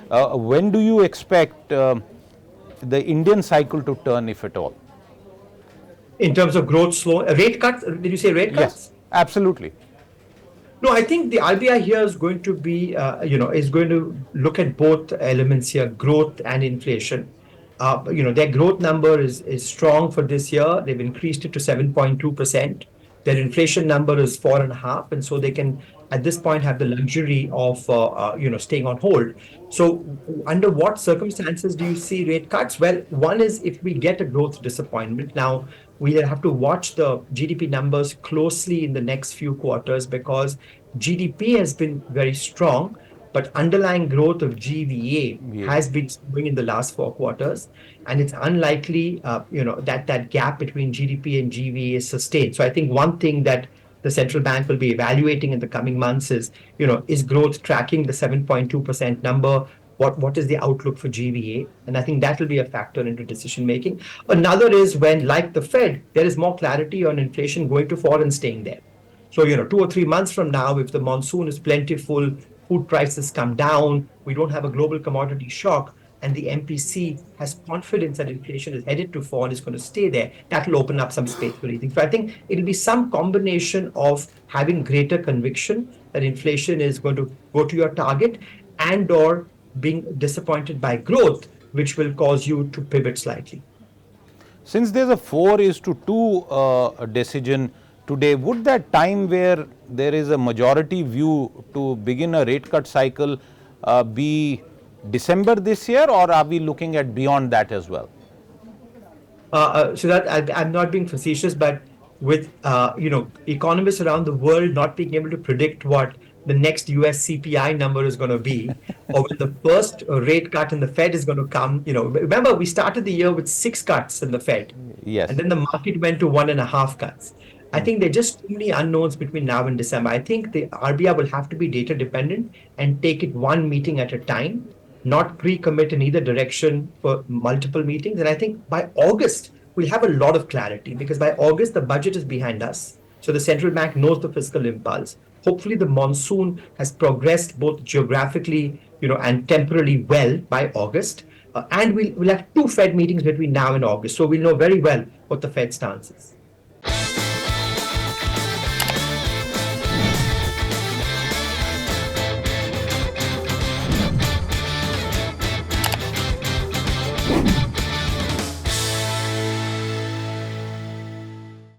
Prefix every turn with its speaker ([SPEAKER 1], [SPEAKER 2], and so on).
[SPEAKER 1] When do you expect the Indian cycle to turn, if at all?
[SPEAKER 2] In terms of growth slow, rate cuts, did you say rate
[SPEAKER 1] Yes,
[SPEAKER 2] cuts?
[SPEAKER 1] absolutely.
[SPEAKER 2] No, I think the RBI here is going to be, is going to look at both elements here, growth and inflation. Their growth number is strong for this year. They've increased it to 7.2%. Their inflation number is 4.5%, and so they can, at this point, have the luxury of, staying on hold. So, under what circumstances do you see rate cuts? Well, one is if we get a growth disappointment. Now, we have to watch the GDP numbers closely in the next few quarters because GDP has been very strong, but underlying growth of GVA
[SPEAKER 1] Yeah.
[SPEAKER 2] has been slowing in the last 4 quarters, and it's unlikely, that gap between GDP and GVA is sustained. So I think one thing that the central bank will be evaluating in the coming months is growth tracking the 7.2% number? What is the outlook for GVA? And I think that will be a factor into decision making. Another is when, like the Fed, there is more clarity on inflation going to fall and staying there. So, 2 or 3 months from now, if the monsoon is plentiful, food prices come down, we don't have a global commodity shock, and the MPC has confidence that inflation is headed to fall, is going to stay there, that will open up some space for eating. So I think it'll be some combination of having greater conviction that inflation is going to go to your target and or being disappointed by growth, which will cause you to pivot slightly.
[SPEAKER 1] Since there's a 4:2 decision today, would that time where there is a majority view to begin a rate cut cycle be December this year, or are we looking at beyond that as well?
[SPEAKER 2] So that I'm not being facetious, but with economists around the world not being able to predict what the next US CPI number is going to be, or when the first rate cut in the Fed is going to come. Remember we started the year with 6 cuts in the Fed, and
[SPEAKER 1] Yes.
[SPEAKER 2] then the market went to 1.5 cuts. I think there are just too many unknowns between now and December. I think the RBI will have to be data dependent and take it one meeting at a time, not pre-commit in either direction for multiple meetings. And I think by August, we'll have a lot of clarity because by August, the budget is behind us. So the central bank knows the fiscal impulse. Hopefully, the monsoon has progressed both geographically, and temporally well by August. And we'll have two Fed meetings between now and August. So we'll know very well what the Fed stance is.